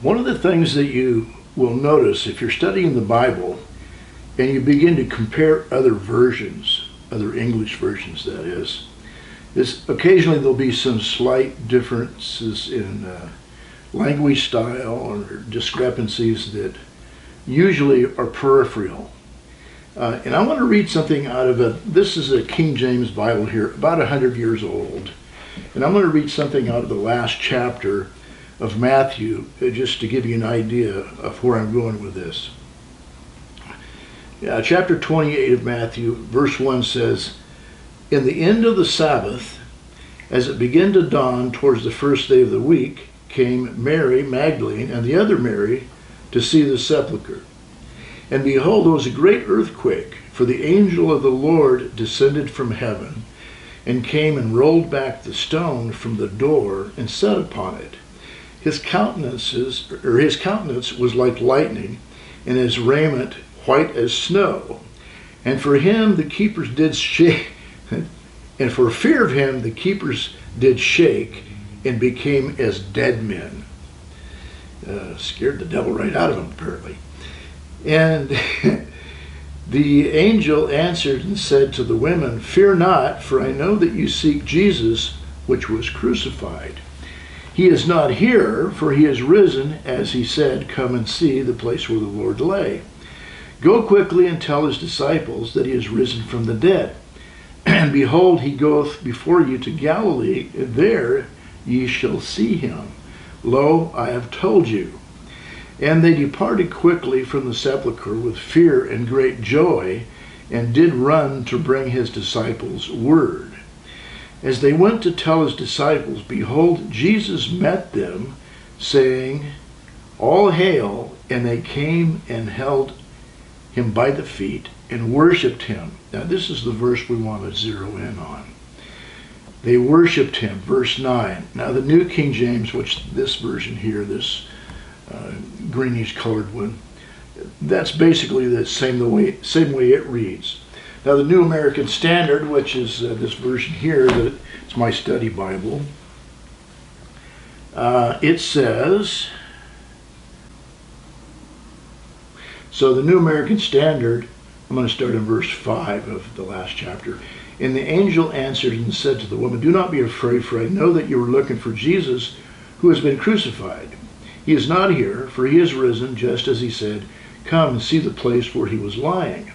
One of the things that you will notice if you're studying the Bible and you begin to compare other versions, other English versions that is occasionally there'll be some slight differences in language style or discrepancies that usually are peripheral. And I want to read something out of this is a King James Bible here, about 100 years old. And I'm going to read something out of the last chapter of Matthew, just to give you an idea of where I'm going with this. Chapter 28 of Matthew, verse 1 says, "In the end of the Sabbath, as it began to dawn towards the first day of the week, came Mary Magdalene and the other Mary to see the sepulchre. And behold, there was a great earthquake, for the angel of the Lord descended from heaven, and came and rolled back the stone from the door and sat upon it. His countenance was like lightning, and his raiment white as snow. And for him the keepers did shake, and for fear of him the keepers did shake, and became as dead men." Scared the devil right out of them, apparently. And the angel answered and said to the women, "Fear not, for I know that you seek Jesus, which was crucified. He is not here, for he is risen, as he said. Come and see the place where the Lord lay. Go quickly and tell his disciples that he is risen from the dead. And behold, he goeth before you to Galilee, and there ye shall see him. Lo, I have told you." And they departed quickly from the sepulchre with fear and great joy, and did run to bring his disciples word. As they went to tell his disciples, behold, Jesus met them, saying, "All hail!" And they came and held him by the feet and worshipped him. Now this is the verse we want to zero in on. They worshipped him, verse 9. Now the New King James, which this version here, this greenish colored one, that's basically the same way it reads. Now the New American Standard, which is this version here, that it's my study Bible, it says, so the New American Standard, I'm going to start in verse 5 of the last chapter. "And the angel answered and said to the woman, Do not be afraid, for I know that you are looking for Jesus, who has been crucified. He is not here, for he is risen, just as he said. Come and see the place where he was lying.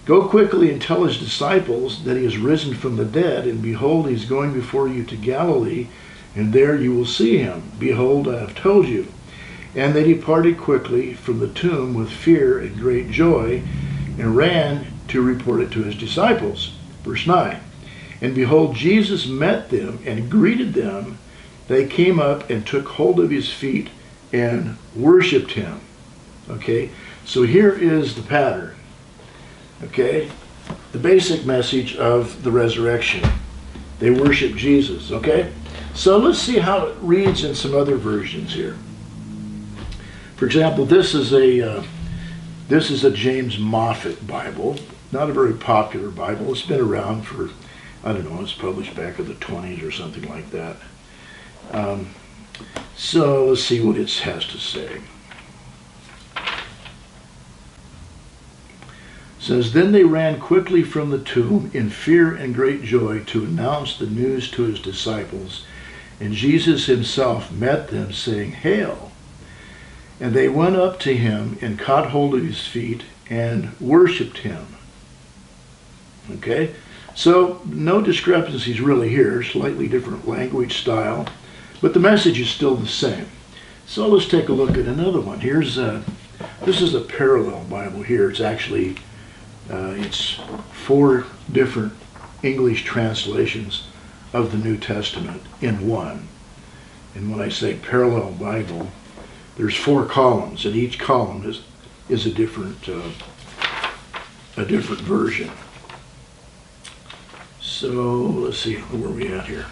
Go quickly and tell his disciples that he is risen from the dead, and behold, he is going before you to Galilee, and there you will see him. Behold, I have told you." And they departed quickly from the tomb with fear and great joy, and ran to report it to his disciples. Verse 9. "And behold, Jesus met them and greeted them. They came up and took hold of his feet and worshipped him." Okay, so here is the pattern. Okay, the basic message of the resurrection. They worship Jesus. Okay, so let's see how it reads in some other versions here. For example, this is a James Moffat Bible, not a very popular Bible. It's been around for, I don't know, it's published back in the 20s or something like that. So let's see what it has to say. It says, "Then they ran quickly from the tomb in fear and great joy to announce the news to his disciples. And Jesus himself met them, saying, Hail! And they went up to him and caught hold of his feet and worshipped him." Okay, so no discrepancies really here, slightly different language style, but the message is still the same. So let's take a look at another one. This is a parallel Bible here. It's actually, it's 4 different English translations of the New Testament in one. And when I say parallel Bible, there's 4 columns, and each column is a different version. So let's see, where are we at here?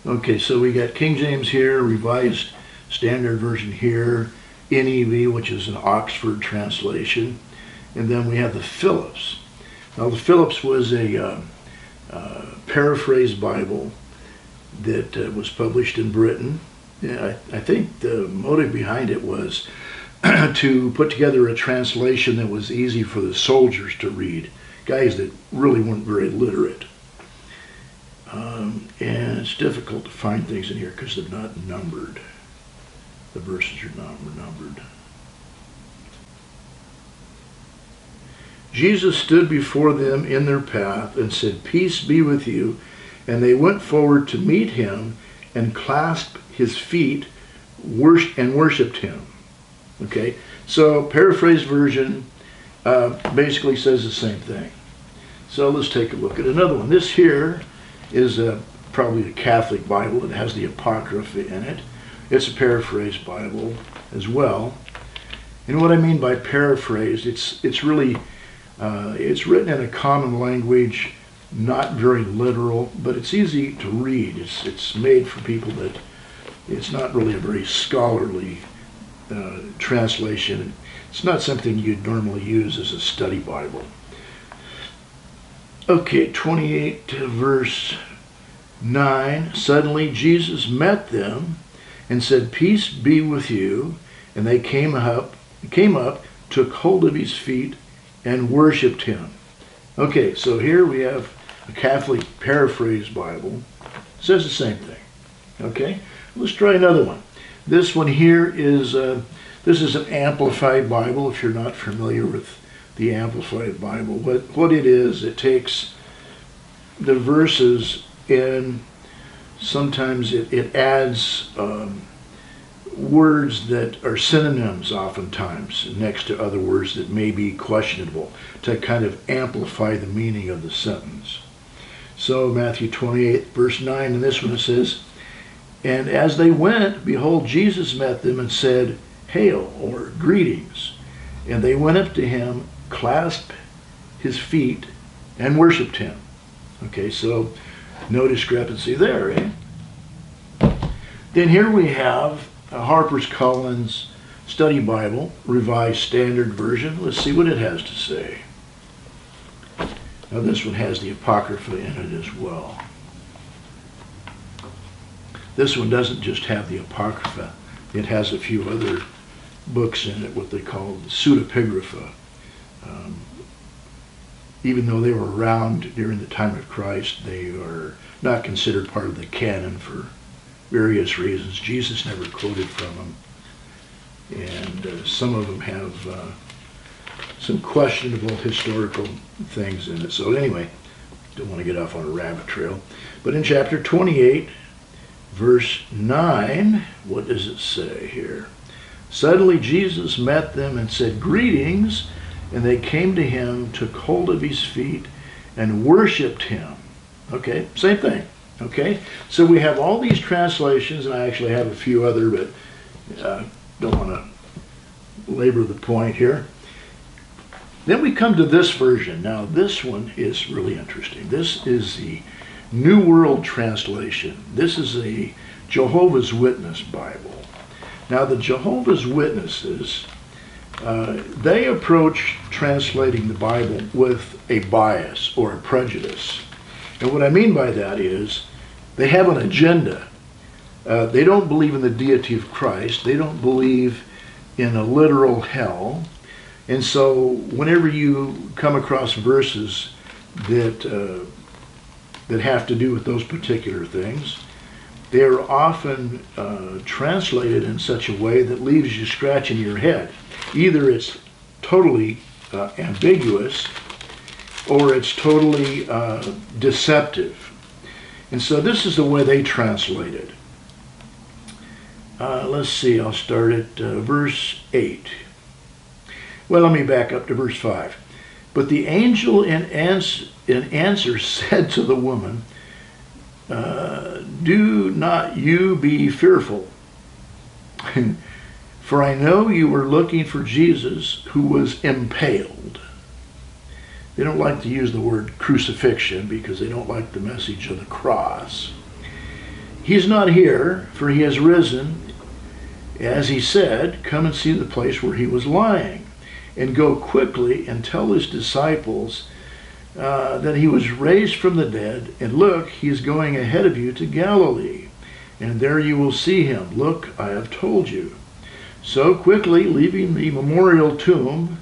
Okay, so we got King James here, Revised Standard Version here, NEV, which is an Oxford translation, and then we have the Phillips. Now the Phillips was a paraphrased Bible that was published in Britain. Yeah, I think the motive behind it was to put together a translation that was easy for the soldiers to read, guys that really weren't very literate. And it's difficult to find things in here because they're not numbered. The verses are not numbered. Jesus stood before them in their path and said, "Peace be with you." And they went forward to meet him and clasped his feet and worshipped him. Okay, so paraphrased version basically says the same thing. So let's take a look at another one. This here is probably a Catholic Bible. It has the Apocrypha in it. It's a paraphrased Bible as well. And what I mean by paraphrased, it's really it's written in a common language, not very literal, but it's easy to read. It's made for people that it's not really a very scholarly translation. It's not something you'd normally use as a study Bible. Okay, 28 verse 9. Suddenly Jesus met them and said, "Peace be with you." And they came up, took hold of his feet, and worshipped him. Okay, so here we have a Catholic paraphrased Bible. It says the same thing. Okay, let's try another one. This one here is this is an Amplified Bible. If you're not familiar with the Amplified Bible, what it is, it takes the verses and sometimes it adds words that are synonyms oftentimes next to other words that may be questionable to kind of amplify the meaning of the sentence. So Matthew 28 verse 9, in this one it says, "And as they went, behold, Jesus met them and said, 'Hail,' or greetings. And they went up to him, clasped his feet, and worshipped him." Okay, so no discrepancy there, eh? Then here we have a Harper's Collins Study Bible, Revised Standard Version. Let's see what it has to say. Now this one has the Apocrypha in it as well. This one doesn't just have the Apocrypha. It has a few other books in it, what they call the pseudepigrapha. Even though they were around during the time of Christ, they are not considered part of the canon for various reasons. Jesus never quoted from them. And some of them have some questionable historical things in it. So anyway, don't want to get off on a rabbit trail. But in chapter 28, verse 9, what does it say here? Suddenly Jesus met them and said, "Greetings." And they came to him, took hold of his feet, and worshipped him. Okay, same thing. Okay, so we have all these translations, and I actually have a few other, but don't want to labor the point here. Then we come to this version. Now this one is really interesting. This is the New World Translation. This is a Jehovah's Witness Bible. Now the Jehovah's Witnesses, they approach translating the Bible with a bias or a prejudice. And what I mean by that is they have an agenda. They don't believe in the deity of Christ. They don't believe in a literal hell. And so whenever you come across verses that have to do with those particular things, they are often translated in such a way that leaves you scratching your head. Either it's totally ambiguous or it's totally deceptive. And so this is the way they translate it. Let's see, I'll start at verse 8. Well, let me back up to verse 5. But the angel in answer said to the woman, "Do not you be fearful, for I know you were looking for Jesus who was impaled." They don't like to use the word crucifixion because they don't like the message of the cross. "He's not here, for he has risen. As he said, come and see the place where he was lying, and go quickly and tell his disciples that he was raised from the dead, and look, he is going ahead of you to Galilee, and there you will see him. Look, I have told you. So quickly, leaving the memorial tomb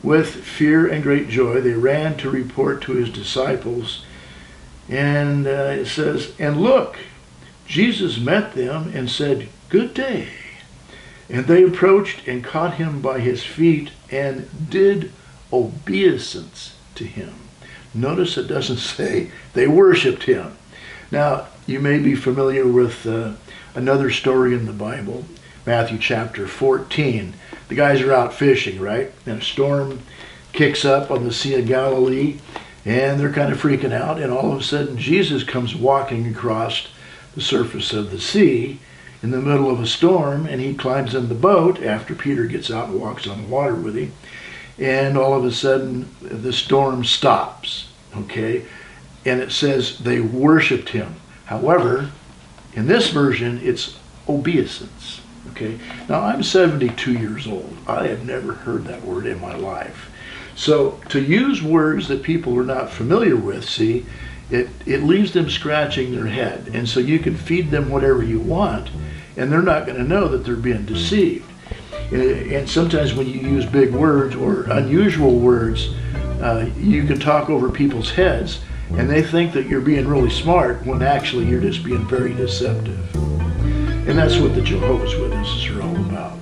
with fear and great joy, they ran to report to his disciples. And it says, and look, Jesus met them and said, good day. And they approached and caught him by his feet and did obeisance to him. Notice it doesn't say they worshiped him. Now, you may be familiar with another story in the Bible, Matthew chapter 14. The guys are out fishing, right? And a storm kicks up on the Sea of Galilee, and they're kind of freaking out, and all of a sudden Jesus comes walking across the surface of the sea in the middle of a storm, and he climbs in the boat after Peter gets out and walks on the water with him, and all of a sudden the storm stops, okay? And it says they worshiped him. However, in this version, it's obeisance, okay? Now, I'm 72 years old. I have never heard that word in my life. So to use words that people are not familiar with, see, it leaves them scratching their head. And so you can feed them whatever you want, and they're not going to know that they're being deceived. And sometimes when you use big words or unusual words, you can talk over people's heads, and they think that you're being really smart when actually you're just being very deceptive. And that's what the Jehovah's Witnesses are all about.